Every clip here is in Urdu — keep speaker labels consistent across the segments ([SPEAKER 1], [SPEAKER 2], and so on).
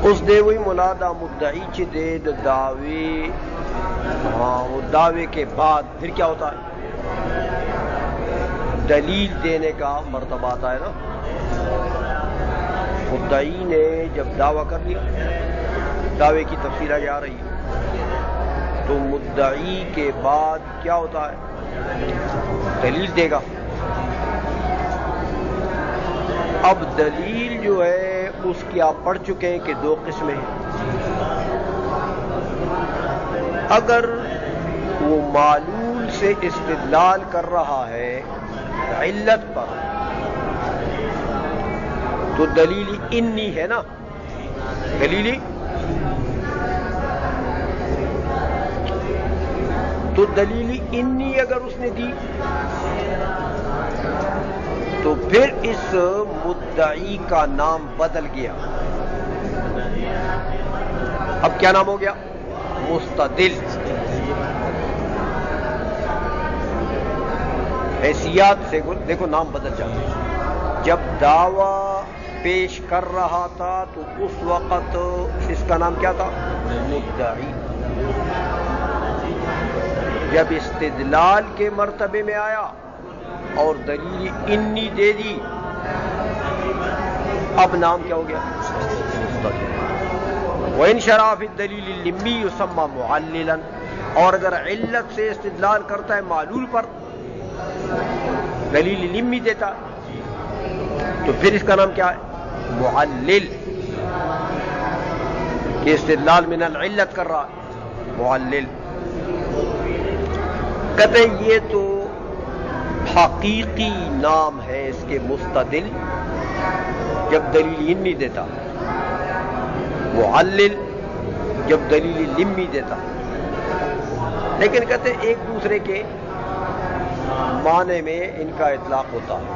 [SPEAKER 1] اس دے وہی منادا مدعی چ دے دعوے وہ دعوے کے بعد پھر کیا ہوتا ہے؟ دلیل دینے کا مرتبہ آتا ہے نا. مدعی نے جب دعویٰ کر لیا، دعوے کی تفصیل آگے آ رہی ہے، تو مدعی کے بعد کیا ہوتا ہے؟ دلیل دے گا. اب دلیل جو ہے اس کی آپ پڑھ چکے ہیں کہ دو قسمیں ہیں. اگر وہ معلول سے استدلال کر رہا ہے علت پر تو دلیل انی ہے نا، دلیل تو دلیل انی اگر اس نے دی تو پھر اس مدعی کا نام بدل گیا. اب کیا نام ہو گیا؟ مستدل. حیثیت سے دیکھو نام بدل جاتا ہے. جب دعویٰ پیش کر رہا تھا تو اس وقت اس کا نام کیا تھا؟ مدعی. جب استدلال کے مرتبے میں آیا اور دلیل انی دے دی، اب نام کیا ہو گیا؟ مستدل. وَإِنْ شَرَعَ فِي الدَّلِيلِ اللِّمِّي يُسَمَّى مُعَلِّلًا، اور اگر علت سے استدلال کرتا ہے معلول پر، دلیل لمی دیتا تو پھر اس کا نام کیا ہے؟ معلل. کہ استدلال من العلت کر رہا ہے، معلل. کہتے ہیں یہ تو حقیقی نام ہے اس کے مستدل جب دلیل انی دیتا، معلل جب دلیل لمی دیتا. لیکن کہتے ہیں ایک دوسرے کے معنی میں ان کا اطلاق ہوتا ہے.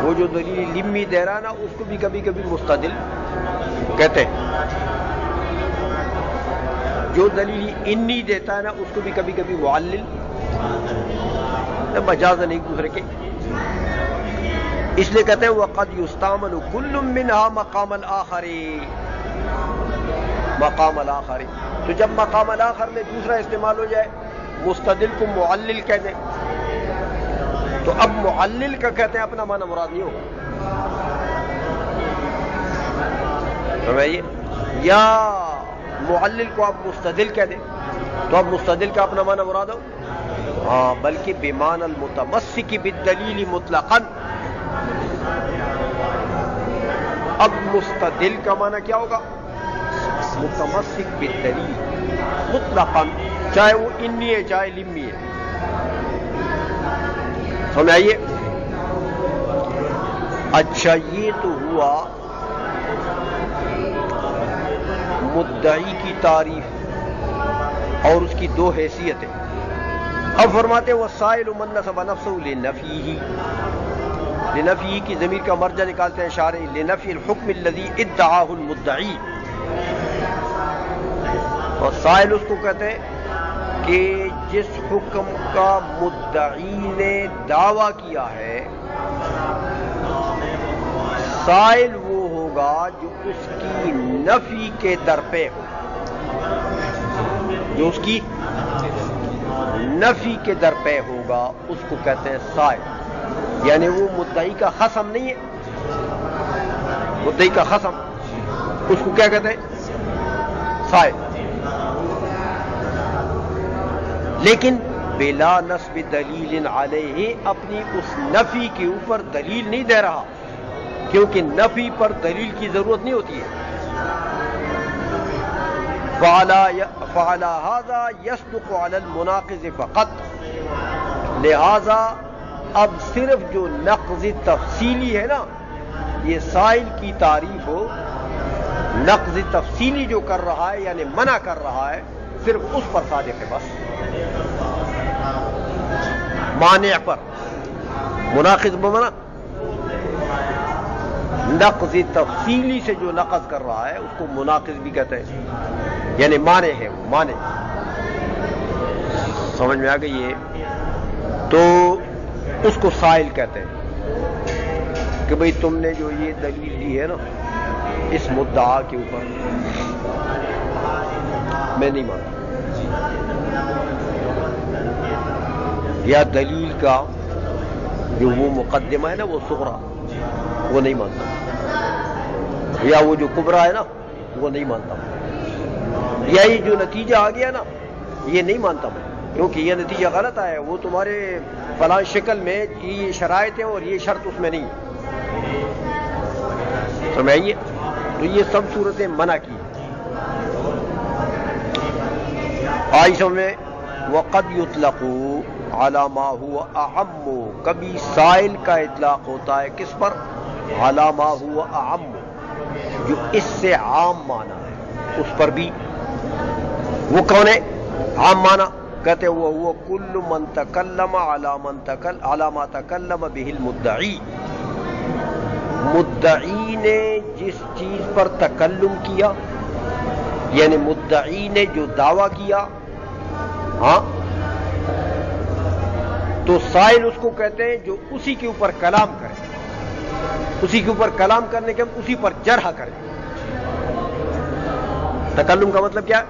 [SPEAKER 1] وہ جو دلیل لمی دے رہا نا اس کو بھی کبھی کبھی مستدل کہتے ہیں، جو دلیل انی دیتا ہے نا اس کو بھی کبھی کبھی معلل. مجازن ایک دوسرے کے، اس لیے کہتے ہیں وَقَدْ يُسْتَعْمَلُ كُلٌّ مِّنْهَا مَقَامَ الْآخَرِ. مقام الآخر، تو جب مقام الآخر میں دوسرا استعمال ہو جائے، مستدل کو معلل کہہ دیں تو اب معلل کا کہتے ہیں اپنا معنی مراد نہیں ہوگا. سمجھئے؟ یا معلل کو آپ مستدل کہہ دیں تو اب مستدل کا اپنا معنی مراد ہو، ہاں، بلکہ بمعنی المتمسک بالدلیل مطلقاً. اب مستدل کا معنی کیا ہوگا؟ متمسک بالدلیل مطلقاً، چاہے وہ انی ہے چاہے لمی ہے. سمجھ آئیے؟ اچھا، یہ تو ہوا مدعی کی تعریف اور اس کی دو حیثیتیں. اب فرماتے ہیں وَالسَّائِلُ مَن نَّسَبَ نَفْسَهُ لِنَفْيِهِ. لنفی کی ضمیر کا مرجع نکالتے ہیں شارح، لنفی الحکم الذی ادعاہ المدعی. اور سائل اس کو کہتے ہیں کہ جس حکم کا مدعی نے دعویٰ کیا ہے، سائل وہ ہوگا جو اس کی نفی کے درپے ہو، جو اس کی نفی کے درپے ہوگا اس کو کہتے ہیں سائل. یعنی وہ مدعی کا خصم نہیں ہے، مدعی کا خصم اس کو کیا کہتے ہیں؟ سائل. لیکن بلا نصب دلیل علیہ، اپنی اس نفی کے اوپر دلیل نہیں دے رہا، کیونکہ نفی پر دلیل کی ضرورت نہیں ہوتی ہے. فعلى هذا يصدق على المناقض فقط. لہذا اب صرف جو نقض تفصیلی ہے نا، یہ سائل کی تعریف ہو، نقض تفصیلی جو کر رہا ہے یعنی منع کر رہا ہے، صرف اس پر صادق ہے بس. مانع پر، مناقض بمنا نقض تفصیلی سے جو نقض کر رہا ہے اس کو مناقض بھی کہتے ہیں، یعنی مانع ہے، وہ مانع. سمجھ میں آ گئی یہ؟ تو اس کو سائل کہتے ہیں کہ بھئی تم نے جو یہ دلیل دی ہے نا اس مدعا کے اوپر میں نہیں مانتا، یا دلیل کا جو وہ مقدمہ ہے نا وہ صغرا وہ نہیں مانتا، یا وہ جو کبرا ہے نا وہ نہیں مانتا، یا یہ جو نتیجہ آ گیا نا یہ نہیں مانتا میں، کیونکہ یہ نتیجہ غلط آیا ہے، وہ تمہارے فلاں شکل میں یہ شرائط ہیں اور یہ شرط اس میں نہیں ہے، سمجھائیے؟ تو یہ سب صورتیں منع کی آئی سمجھے۔ وقد یطلق علی ما هو اعم، کبھی سائل کا اطلاق ہوتا ہے کس پر؟ علی ما هو اعم، جو اس سے عام معنی ہے اس پر بھی۔ وہ کون ہے عام معنی؟ کہتے وہ هو کل من تکلم علی ما تکلم به المدعی، مدعی نے جس چیز پر تکلم کیا، یعنی مدعی نے جو دعویٰ کیا، ہاں، تو سائل اس کو کہتے ہیں جو اسی کے اوپر کلام کرے، اسی کے اوپر کلام کرنے کے اسی پر جرح کرے۔ تکلم کا مطلب کیا ہے؟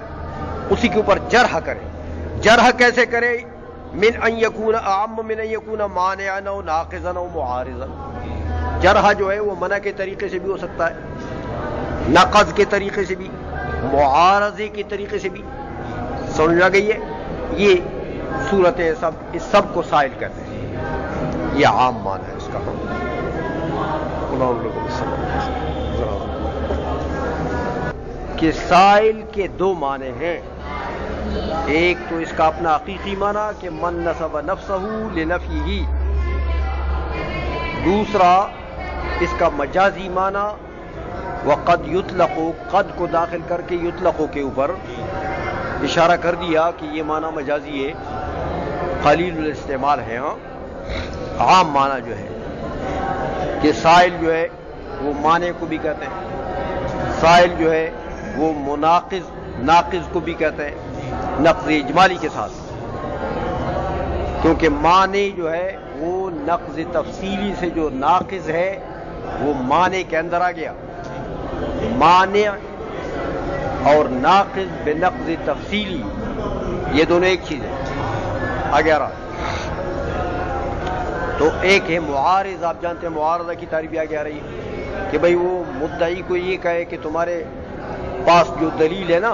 [SPEAKER 1] اسی کے اوپر جرح کرے۔ جرح کیسے کرے؟ من ان یکون اعم من ان یکون مانعا او ناقضا او معارضا، جرح جو ہے وہ منع کے طریقے سے بھی ہو سکتا ہے، نقض کے طریقے سے بھی، معارضے کے طریقے سے بھی، سمجھ آ گئی ہے؟ یہ صورتیں سب اس سب کو سائل کہتے ہیں، یہ عام معنی ہے اس کا۔ کہ سائل کے دو معنی ہیں، ایک تو اس کا اپنا حقیقی معنی کہ من نسب نفسہ لنفیہ، دوسرا اس کا مجازی معنی وقد یطلق، قد کو داخل کر کے یطلق کے اوپر اشارہ کر دیا کہ یہ معنی مجازی ہے، قلیل الاستعمال ہے۔ ہاں، عام معنی جو ہے کہ سائل جو ہے وہ معنی کو بھی کہتے ہیں، سائل جو ہے وہ ناقض کو بھی کہتے ہیں، نقض اجمالی کے ساتھ، کیونکہ معنی جو ہے وہ نقض تفصیلی سے جو ناقض ہے وہ معنی کے اندر آ گیا، معنی اور ناقض بنقض تفصیلی یہ دونوں ایک چیز ہے، آگے آ رہا۔ تو ایک ہے معارض، آپ جانتے ہیں معارضہ کی تعریف آگے آ رہی ہے کہ بھئی وہ مدعی کو یہ کہے کہ تمہارے پاس جو دلیل ہے نا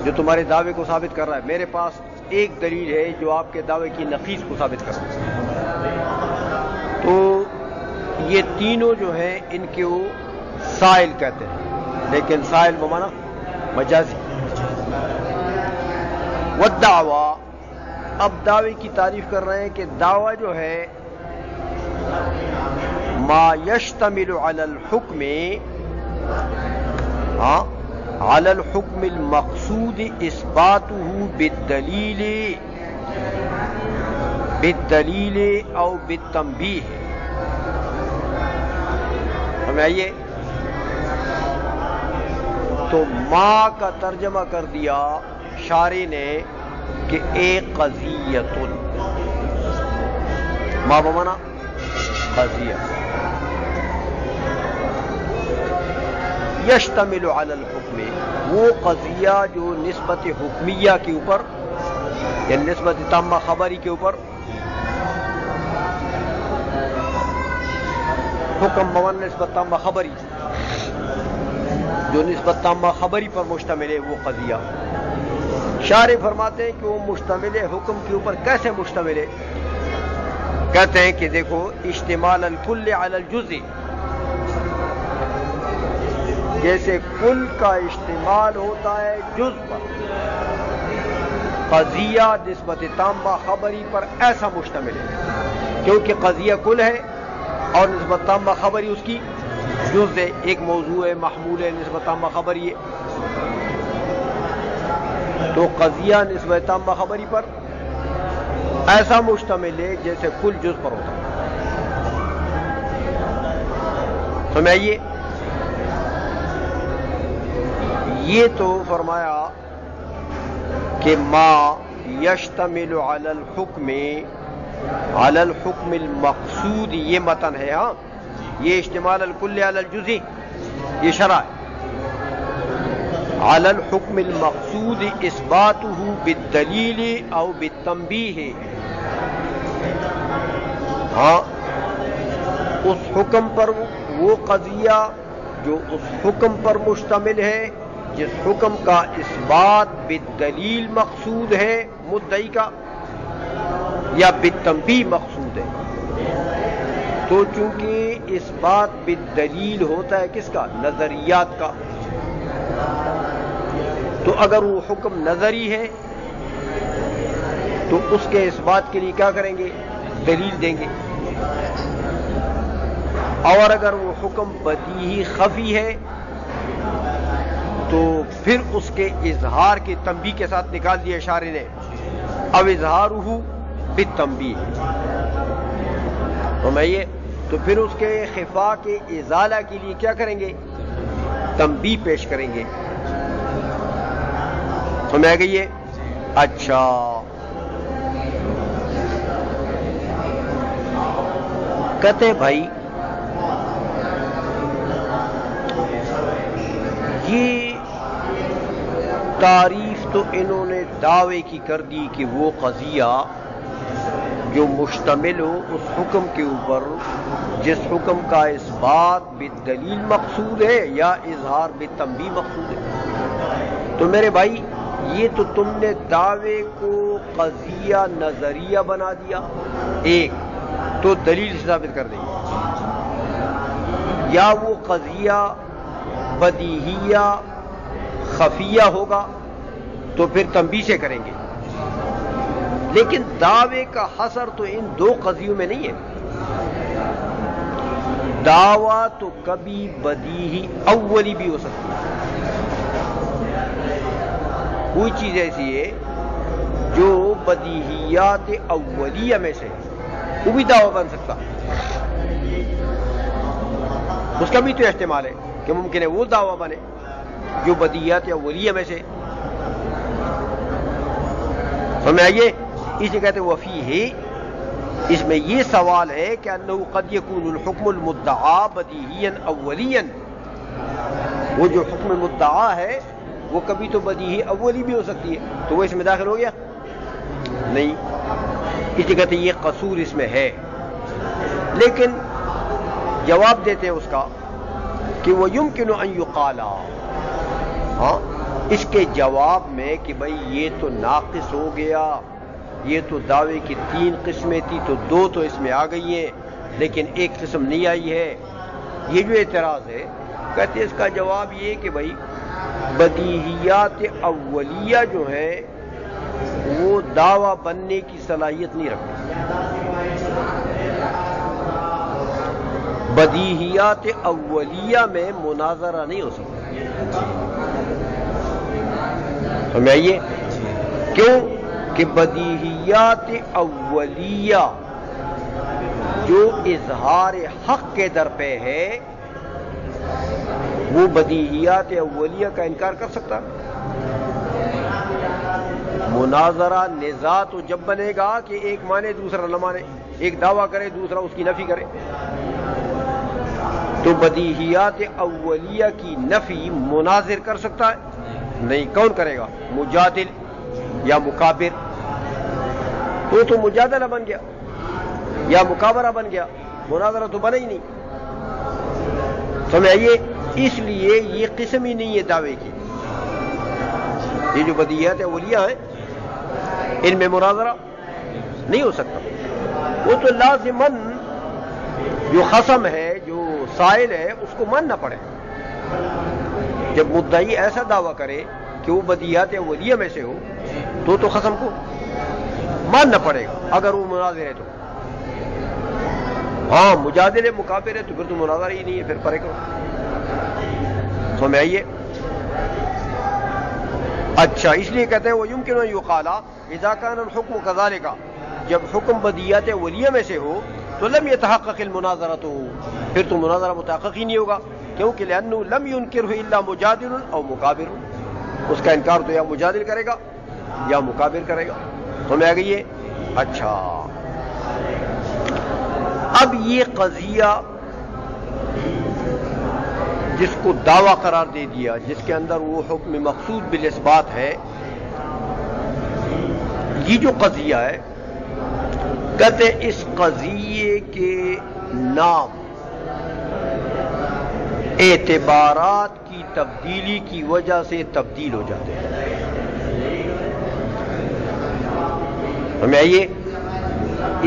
[SPEAKER 1] جو تمہارے دعوے کو ثابت کر رہا ہے، میرے پاس ایک دلیل ہے جو آپ کے دعوے کی نقیض کو ثابت کر رہا ہے، تو یہ تینوں جو ہیں ان کے وہ سائل کہتے ہیں، لیکن سائل بمانا مجازی۔ والدعویٰ، اب دعوے کی تعریف کر رہے ہیں کہ دعویٰ جو ہے ما یشتمل علی الحکم، ہاں، علی الحکم المقصود اثباتہ بالدلیل او بالتنبیہ، ہمیں آئیے تو ما کا ترجمہ کر دیا شارح نے کہ ایک قضیت، ما بمانا قضیہ، یشتمل علی الحکم، وہ قضیہ جو نسبت حکمیہ کے اوپر یعنی نسبت تامہ خبری کے اوپر، حکم بمانا نسبت تامہ خبری، جو نسبت تامہ خبری پر مشتمل ہے وہ قضیہ۔ شارح فرماتے ہیں کہ وہ مشتمل ہے حکم کے اوپر، کیسے مشتمل ہے؟ کہتے ہیں کہ دیکھو اشتمال الکل علی الجزء، جیسے کل کا اشتمال ہوتا ہے جز پر، قضیہ نسبت تامہ خبری پر ایسا مشتمل ہے، کیونکہ قضیہ کل ہے اور نسبت تامہ خبری اس کی جز ہے، ایک موضوع ہے، محمول ہے، نسبت تامہ خبری ہے، تو قضیہ نسبت تامہ خبری پر ایسا مشتمل ہے جیسے کل جز پر ہوتا ہے۔ سمجھائیے، یہ تو فرمایا کہ ما یشتمل علی الحکم المقصود، یہ متن ہے، ہاں، یہ اشتمال الکل علی الجزء یہ شرع ہے. علی الحکم المقصود اثباتہ بالدلیل او بالتنبیہ. ہاں اس حکم پر وہ قضیہ جو اس حکم پر مشتمل ہے جس حکم کا اثبات بالدلیل مقصود ہے مدعی کا یا بالتنبیہ مقصود ہے. تو چونکہ اثبات بالدلیل ہوتا ہے کس کا؟ نظریات کا. تو اگر وہ حکم نظری ہے تو اس کے اثبات کے لیے کیا کریں گے؟ دلیل دیں گے. اور اگر وہ حکم بدیہی خفی ہے تو پھر اس کے اظہار کی تنبیہ کے ساتھ نکال دیا اشارے نے. اب اظہارہ بالتنبیہ تو پھر اس کے خفا کے ازالہ کے لیے کیا کریں گے؟ تنبیہ پیش کریں گے. سمجھ گئی ہے؟ اچھا کہتے بھائی یہ تعریف تو انہوں نے دعوے کی کر دی کہ وہ قضیہ جو مشتمل ہو اس حکم کے اوپر جس حکم کا اثبات بالدلیل مقصود ہے یا اظہار بالتنبیہ مقصود ہے. تو میرے بھائی یہ تو تم نے دعوے کو قضیہ نظریہ بنا دیا ایک، تو دلیل سے ثابت کر دیں گے. یا وہ قضیہ بدیہیہ خفیہ ہوگا تو پھر تنبیہ سے کریں گے. لیکن دعوے کا حصر تو ان دو قضیوں میں نہیں ہے. دعویٰ تو کبھی بدیہی اولی بھی ہو سکتی ہے. کوئی چیز ایسی ہے جو بدیہیات اولیہ میں سے وہ بھی دعویٰ بن سکتا، اس کا بھی تو احتمال ہے کہ ممکن ہے وہ دعویٰ بنے جو بدیہیات اولیہ میں سے. سمجھ آئیے؟ اسے کہتے ہیں وفیہ، اس میں یہ سوال ہے کہ انہ قد یکون الحکم المدعا بدیہیا اولیا. وہ جو حکم مدعا ہے وہ کبھی تو بدیہی اولی بھی ہو سکتی ہے، تو وہ اس میں داخل ہو گیا نہیں. اسے کہتے ہیں یہ قصور اس میں ہے. لیکن جواب دیتے ہیں اس کا کہ وہ یمکن ان یقال، ہاں اس کے جواب میں کہ بھائی یہ تو ناقص ہو گیا، یہ تو دعوے کی 3 قسمیں تھی تو 2 تو اس میں آ گئی ہیں لیکن ایک قسم نہیں آئی ہے. یہ جو اعتراض ہے کہتے ہیں اس کا جواب یہ کہ بھائی بدیہیات اولیہ جو ہیں وہ دعویٰ بننے کی صلاحیت نہیں رکھتے. بدیہیات اولیہ میں مناظرہ نہیں ہو سکتا. سمجھائیے کیوں؟ کہ بدیہیات اولیہ جو اظہار حق کے در پہ ہے وہ بدیہیات اولیہ کا انکار کر سکتا؟ مناظرہ نزاع تو جب بنے گا کہ ایک مانے دوسرا نہ مانے، ایک دعویٰ کرے دوسرا اس کی نفی کرے. تو بدیہیات اولیہ کی نفی مناظر کر سکتا ہے؟ نہیں. کون کرے گا؟ مجادل یا مکابر. وہ تو مجادلہ بن گیا یا مکابرہ بن گیا، مناظرہ تو بنا ہی نہیں. سمجھائیے؟ اس لیے یہ قسم ہی نہیں ہے دعوے کی. یہ جو بدیہیات اولیہ ہیں ان میں مناظرہ نہیں ہو سکتا. وہ تو لازماً جو خصم ہے جو سائل ہے اس کو ماننا پڑے. جب مدعی ایسا دعویٰ کرے کہ وہ بدیہیات اولیہ میں سے ہو تو خصم کو ماننا پڑے گا اگر وہ مناظر ہے تو. ہاں مجادل ہے مکابر ہے تو پھر تو مناظرہ ہی نہیں ہے، پھر پرے کرو. سمجھ آئیے؟ اچھا اس لیے کہتے ہیں وہ یمکن ان یقال اذا كان الحکم كذلك، جب حکم بدیہیات اولیہ میں سے ہو تو لم يتحقق المناظرۃ، پھر تو مناظرہ متحقق ہی نہیں ہوگا. کیونکہ لانه لم ينکره الا مجادل او مکابر، اس کا انکار تو یا مجادل کرے گا یا مکابر کرے گا. سمجھ آ گئی ہے؟ اچھا اب یہ قضیہ جس کو دعویٰ قرار دے دیا، جس کے اندر وہ حکم مقصود بالاثبات ہے، یہ جو قضیہ ہے، کہتے اس قضیے کے نام اعتبارات کی تبدیلی کی وجہ سے تبدیل ہو جاتے ہیں۔ ہمیں آئیے،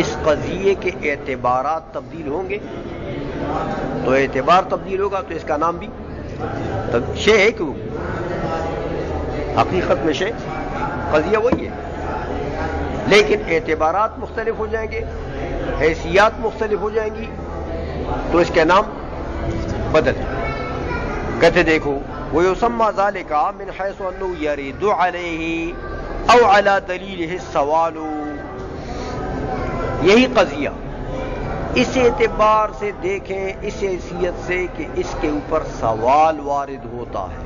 [SPEAKER 1] اس قضیے کے اعتبارات تبدیل ہوں گے تو اعتبار تبدیل ہوگا تو اس کا نام بھی شے ہے، کیوں؟ حقیقت میں شے قضیہ وہی ہے، لیکن اعتبارات مختلف ہو جائیں گے، حیثیات مختلف ہو جائیں گی تو اس کا نام بدل جائے۔ کہتے دیکھو وَيُسَمَّى ذَلِكَ مِنْ حَيْثُ أَنَّهُ يَرِدُ عَلَيْهِ أَوْ عَلَى دَلِيلِهِ السَّوَالُ، یہی قضیہ اس اعتبار سے دیکھیں، اس حیثیت سے کہ اس کے اوپر سوال وارد ہوتا ہے،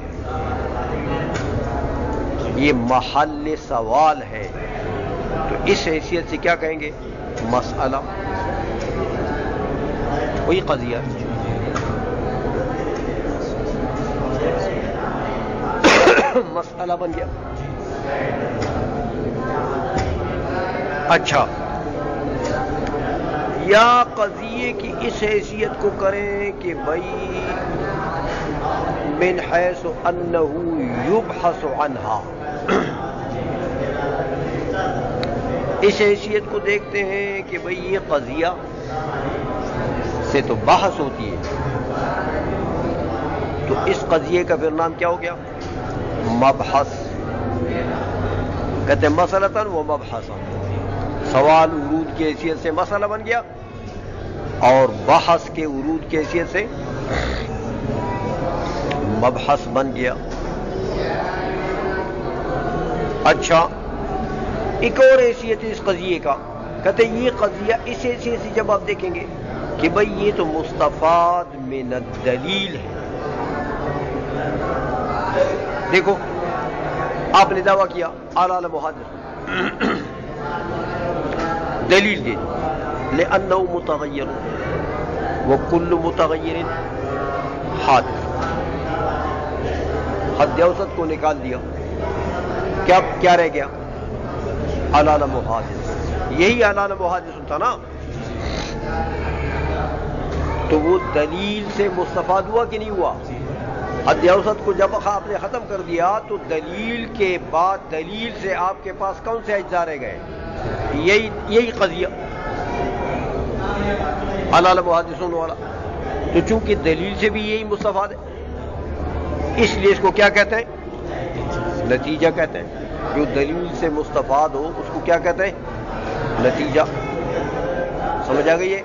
[SPEAKER 1] یہ محل سوال ہے، تو اس حیثیت سے کیا کہیں گے؟ مسئلہ، وہی قضیہ۔ مسئلہ بن گیا۔ اچھا، یا قضیے کی اس حیثیت کو کریں کہ بھائی من حیث انہ یبحث عنہا، اس حیثیت کو دیکھتے ہیں کہ بھئی یہ قضیہ سے تو بحث ہوتی ہے، تو اس قضیے کا پھر نام کیا ہو گیا؟ مبحث۔ کہتے ہیں مسئلتاً و مبحثاً، سوال ورود کی حیثیت سے مسئلہ بن گیا اور بحث کے ورود کی حیثیت سے مبحث بن گیا۔ اچھا، ایک اور حیثیت ہے اس قضیے کا، کہتے ہیں یہ قضیہ اس حیثیت سے جب آپ دیکھیں گے کہ بھئی یہ تو مستفاد من الدلیل ہے۔ دیکھو آپ نے دعویٰ کیا اعلی محادث، دلیل دے لأنه متغیر وکل متغیر حادث، حد اوسط کو نکال دیا، کیا رہ گیا؟ اعلی محادث، یہی اعلی محادث ہوتا نا، تو وہ دلیل سے مستفاد ہوا کہ نہیں ہوا؟ حد اوسط کو جب آپ نے ختم کر دیا تو دلیل کے بعد دلیل سے آپ کے پاس کون سے اجزاء رہ گئے؟ یہی قضیہ اعلی محادثون والا، تو چونکہ دلیل سے بھی یہی مستفاد ہے، اس لیے اس کو کیا کہتے ہیں؟ نتیجہ کہتے ہیں۔ جو دلیل سے مستفاد ہو اس کو کیا کہتے ہیں؟ نتیجہ۔ سمجھ آ گئی ہے؟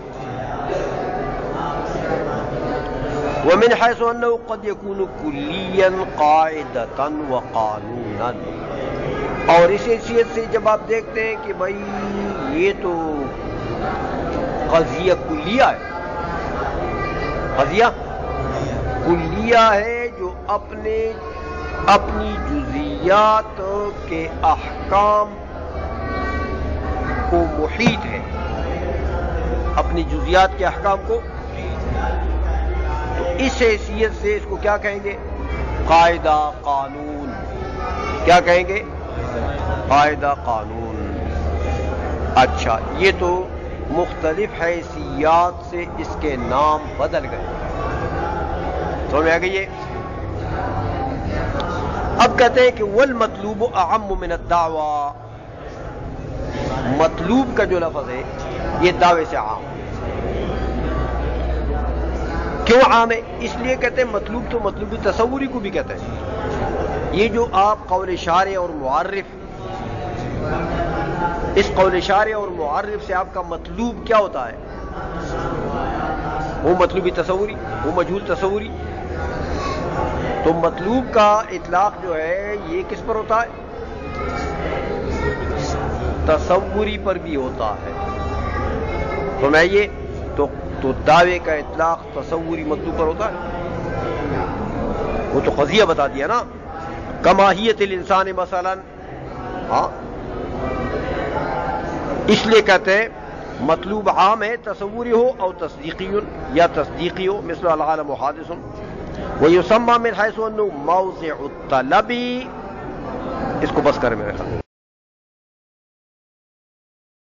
[SPEAKER 1] ومن حيث أنه قد يكون كليا قاعدة وقانونا، اور اس حیثیت سے جب آپ دیکھتے ہیں کہ بھائی یہ تو قضیہ کلیہ ہے، قضیہ کلیہ ہے جو اپنی جزیات کے احکام کو محیط ہے، اپنی جزیات کے احکام کو، تو اس حیثیت سے اس کو کیا کہیں گے؟ قاعدہ، قانون۔ کیا کہیں گے؟ قاعدہ، قانون۔ اچھا، یہ تو مختلف حیثیات سے اس کے نام بدل گئے، سمجھ آ گئی ہے؟ اب کہتے ہیں کہ والمطلوب اعم من الدعوی، مطلوب کا جو لفظ ہے یہ دعوے سے عام۔ کیوں عام ہے؟ اس لیے کہتے ہیں مطلوب تو مطلوبی تصوری کو بھی کہتے ہیں۔ یہ جو آپ قول شارع اور معرف، اس قول شارع اور معرف سے آپ کا مطلوب کیا ہوتا ہے؟ وہ مطلوبی تصوری، وہ مجہول تصوری۔ تو مطلوب کا اطلاق جو ہے یہ کس پر ہوتا ہے؟ تصوری پر بھی ہوتا ہے۔ تو میں یہ تو دعوے کا اطلاق تصوری مطلوب پر ہوتا ہے، وہ تو قضیہ بتا دیا نا، کماہیت الانسان مثلا۔ ہاں، اس لیے کہتے ہیں مطلوب عام ہے، تصوری ہو اور تصدیقی یا تصدیقی ہو، مثل العالم حادث، وَيُسَمَّى مِنْ حَيْثُ أَنَّهُ مَوْضِعُ الطَّلَبِ. اس کو بس کرے میرے خیال.